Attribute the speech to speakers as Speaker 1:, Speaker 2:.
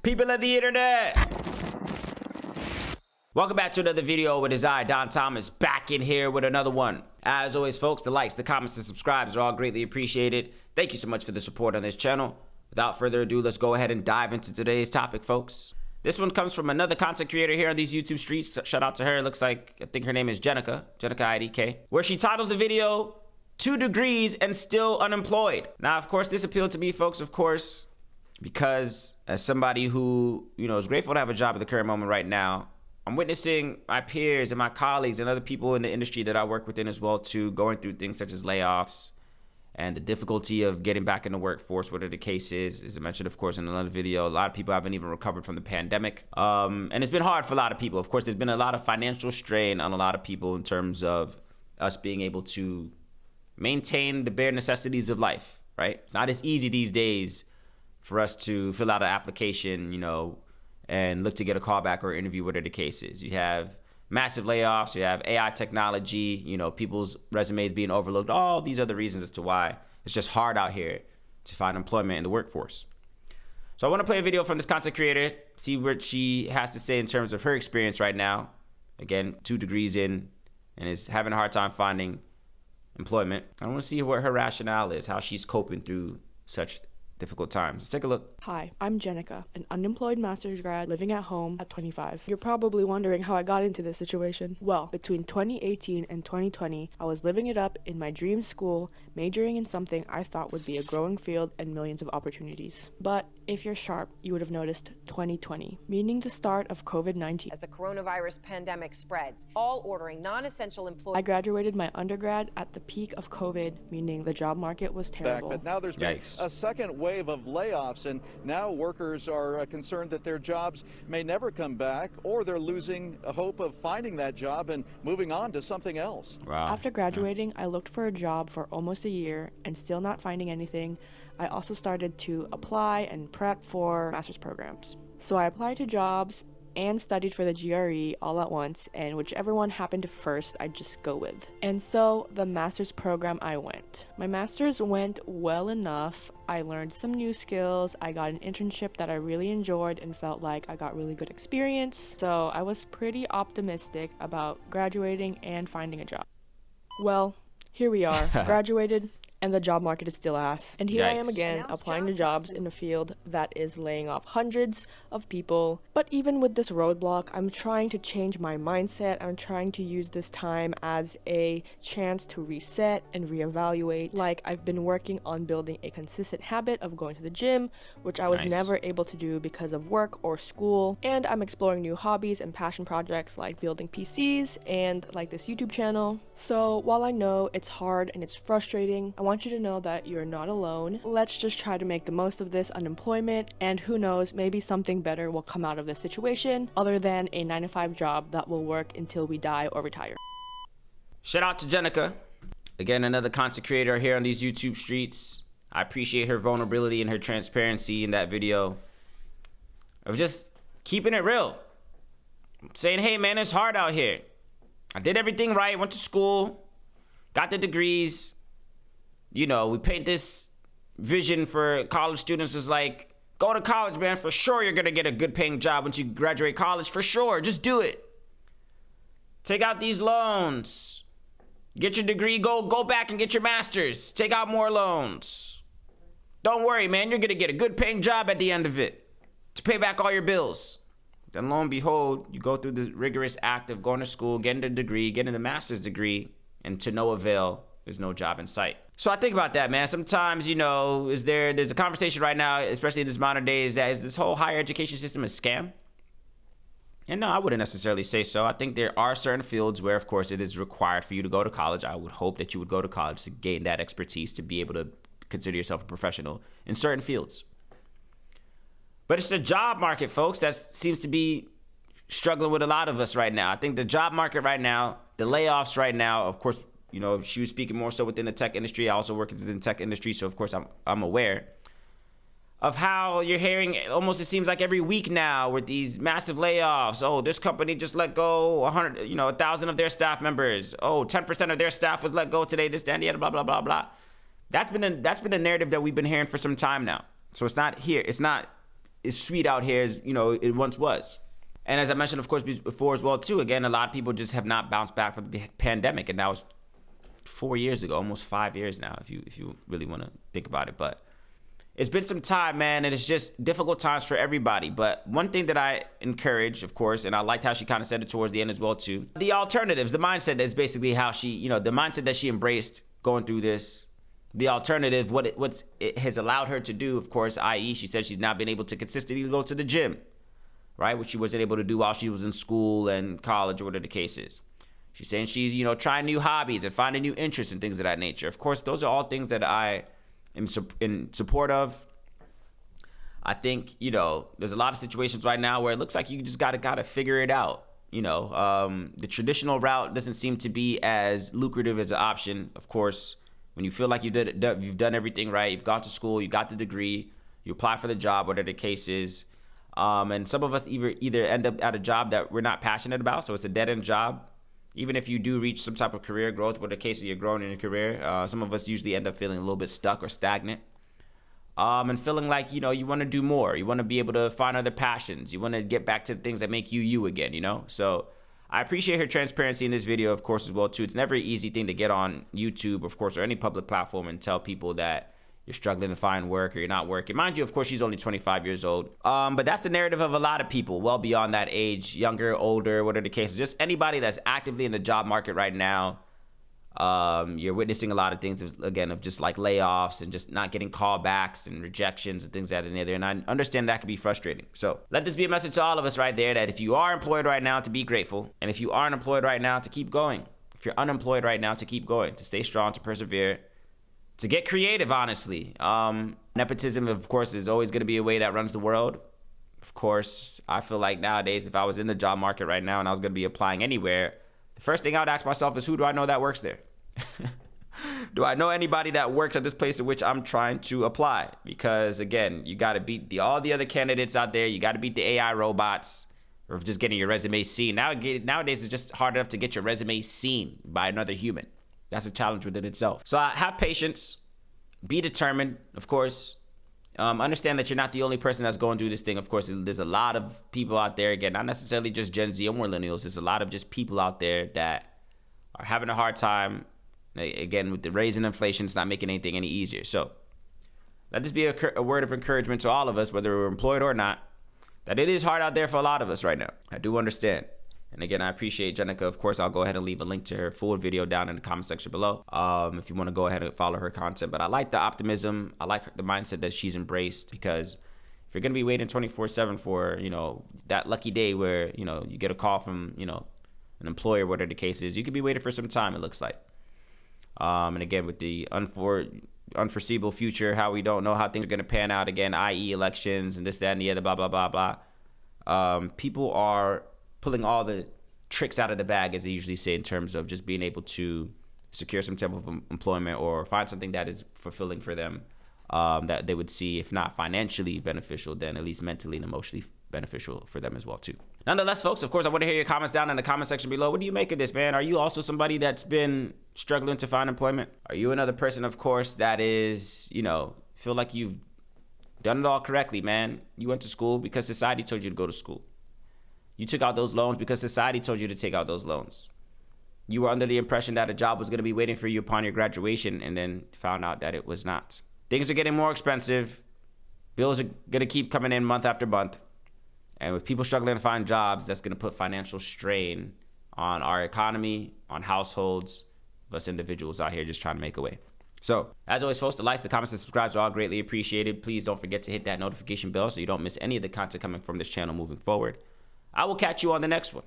Speaker 1: People of the internet, welcome back to another video. It is I, Don Thomas, back in here with another one. As always, folks, the likes, the comments, the subscribes are all greatly appreciated. Thank you so much for the support on this channel. Without further ado, let's go ahead and dive into today's topic, folks. This one comes from another content creator here on these YouTube streets. Shout out to her. It looks like, I think her name is Jenica IDK, where she titles the video, 2 degrees and still unemployed. Now, of course, this appealed to me, folks, of course, because as somebody who, is grateful to have a job at the current moment right now, I'm witnessing my peers and my colleagues and other people in the industry that I work within as well too, going through things such as layoffs and the difficulty of getting back in the workforce, whatever the case is. As I mentioned, of course, in another video, a lot of people haven't even recovered from the pandemic. And it's been hard for a lot of people. Of course, there's been a lot of financial strain on a lot of people in terms of us being able to maintain the bare necessities of life, right? It's not as easy these days for us to fill out an application, and look to get a callback or interview, whatever the case is. You have massive layoffs, you have AI technology, people's resumes being overlooked, all these other reasons as to why it's just hard out here to find employment in the workforce. So I want to play a video from this content creator, see what she has to say in terms of her experience right now. Again, 2 degrees in and is having a hard time finding employment. I want to see what her rationale is, how she's coping through such difficult times. Let's take a look.
Speaker 2: Hi, I'm Jenica, an unemployed master's grad living at home at 25. You're probably wondering how I got into this situation. Well, between 2018 and 2020, I was living it up in my dream school, majoring in something I thought would be a growing field and millions of opportunities. But if you're sharp, you would have noticed 2020, meaning the start of COVID-19.
Speaker 3: As the coronavirus pandemic spreads, all ordering non-essential employees.
Speaker 2: I graduated my undergrad at the peak of COVID, meaning the job market was terrible.
Speaker 4: But now there's been a second wave of layoffs, and now workers are concerned that their jobs may never come back, or they're losing a hope of finding that job and moving on to something else.
Speaker 1: Wow.
Speaker 2: After graduating, I looked for a job for almost a year and still not finding anything. I also started to apply and prep for master's programs. So I applied to jobs and studied for the GRE all at once, and whichever one happened first, I'd just go with. And so the master's program I went. My master's went well enough. I learned some new skills. I got an internship that I really enjoyed and felt like I got really good experience. So I was pretty optimistic about graduating and finding a job. Well, here we are, graduated, and the job market is still ass. And here I am again, applying to jobs in a field that is laying off hundreds of people. But even with this roadblock, I'm trying to change my mindset. I'm trying to use this time as a chance to reset and reevaluate. Like, I've been working on building a consistent habit of going to the gym, which I was never able to do because of work or school. And I'm exploring new hobbies and passion projects like building PCs and like this YouTube channel. So while I know it's hard and it's frustrating, I want you to know that you're not alone. Let's just try to make the most of this unemployment, and who knows, maybe something better will come out of this situation other than a 9-to-5 job that will work until we die or retire.
Speaker 1: Shout out to Jenica. Again, another content creator here on these YouTube streets. I appreciate her vulnerability and her transparency in that video of just keeping it real. Saying, hey man, it's hard out here. I did everything right, went to school, got the degrees. We paint this vision for college students as like, go to college, man. For sure, you're going to get a good paying job once you graduate college. For sure. Just do it. Take out these loans. Get your degree. Go back and get your master's. Take out more loans. Don't worry, man. You're going to get a good paying job at the end of it to pay back all your bills. Then lo and behold, you go through the rigorous act of going to school, getting a degree, getting the master's degree, and to no avail. There's no job in sight. So I think about that, man. Sometimes, there's a conversation right now, especially in this modern days, that is this whole higher education system a scam? And no, I wouldn't necessarily say so. I think there are certain fields where, of course, it is required for you to go to college. I would hope that you would go to college to gain that expertise, to be able to consider yourself a professional in certain fields. But it's the job market, folks, that seems to be struggling with a lot of us right now. I think the job market right now, the layoffs right now, of course, she was speaking more so within the tech industry. I also work within the tech industry, so of course I'm aware of how you're hearing almost, it seems like every week now, with these massive layoffs. Oh, this company just let go 1,000 of their staff members. Oh, 10% of their staff was let go today. This, that, and the other, blah, blah, blah, blah. That's been the narrative that we've been hearing for some time now. So it's not as sweet out here as, you know, it once was. And as I mentioned, of course, before as well, too, again, a lot of people just have not bounced back from the pandemic. And that was 4 years ago, almost 5 years now, if you really want to think about it. But it's been some time, man, and it's just difficult times for everybody. But one thing that I encourage, of course, and I liked how she kind of said it towards the end as well, too, the alternatives, the mindset is basically how she, you know, the mindset that she embraced going through this, the alternative, what it has allowed her to do, of course, i.e., she said she's now been able to consistently go to the gym, right, which she wasn't able to do while she was in school and college or whatever the case is. She's saying she's, you know, trying new hobbies and finding new interests and things of that nature. Of course, those are all things that I am in support of. I think, you know, there's a lot of situations right now where it looks like you just gotta figure it out. You know, the traditional route doesn't seem to be as lucrative as an option. Of course, when you feel like you've done everything right, you've gone to school, you got the degree, you apply for the job, whatever the case is. And some of us either end up at a job that we're not passionate about, so it's a dead-end job. Even if you do reach some type of career growth, where the case of you're growing in your career, some of us usually end up feeling a little bit stuck or stagnant. And feeling like, you know, you want to do more. You want to be able to find other passions. You want to get back to the things that make you you again, you know? So I appreciate her transparency in this video, of course, as well, too. It's never an easy thing to get on YouTube, of course, or any public platform and tell people that you're struggling to find work or you're not working. Mind you, of course, she's only 25 years old. But that's the narrative of a lot of people well beyond that age, younger, older, whatever the case is. Just anybody that's actively in the job market right now. You're witnessing a lot of things, again, of just like layoffs and just not getting callbacks and rejections and things that in there. And I understand that can be frustrating. So let this be a message to all of us right there that if you are employed right now, to be grateful. And if you aren't employed right now, to keep going. If you're unemployed right now, to keep going, to stay strong, to persevere, to get creative, honestly. Nepotism, of course, is always going to be a way that runs the world. Of course, I feel like nowadays, if I was in the job market right now and I was going to be applying anywhere, the first thing I would ask myself is, who do I know that works there? Do I know anybody that works at this place in which I'm trying to apply? Because, again, you got to beat all the other candidates out there. You got to beat the AI robots or just getting your resume seen. Nowadays, it's just hard enough to get your resume seen by another human. That's a challenge within itself. So have patience. Be determined, of course. Understand that you're not the only person that's going through this thing. Of course, there's a lot of people out there, again, not necessarily just Gen Z or millennials. There's a lot of just people out there that are having a hard time. Again, with the raising inflation, it's not making anything any easier. So let this be a word of encouragement to all of us, whether we're employed or not, that it is hard out there for a lot of us right now. I do understand. And again, I appreciate Jenica. Of course, I'll go ahead and leave a link to her full video down in the comment section below if you want to go ahead and follow her content. But I like the optimism. I like the mindset that she's embraced, because if you're going to be waiting 24/7 for, you know, that lucky day where, you know, you get a call from, you know, an employer, whatever the case is, you could be waiting for some time, it looks like. And again, with the unforeseeable future, how we don't know how things are going to pan out again, i.e. elections and this, that, and the other, blah, blah, blah, blah. People are pulling all the tricks out of the bag, as they usually say, in terms of just being able to secure some type of employment or find something that is fulfilling for them, that they would see, if not financially beneficial, then at least mentally and emotionally beneficial for them as well, too. Nonetheless, folks, of course, I want to hear your comments down in the comment section below. What do you make of this, man? Are you also somebody that's been struggling to find employment? Are you another person, of course, that is, you know, feel like you've done it all correctly, man? You went to school because society told you to go to school. You took out those loans because society told you to take out those loans. You were under the impression that a job was going to be waiting for you upon your graduation, and then found out that it was not. Things are getting more expensive. Bills are going to keep coming in month after month. And with people struggling to find jobs, that's going to put financial strain on our economy, on households, of us individuals out here just trying to make a way. So, as always, folks, the likes, the comments, and subscribes are all greatly appreciated. Please don't forget to hit that notification bell so you don't miss any of the content coming from this channel moving forward. I will catch you on the next one.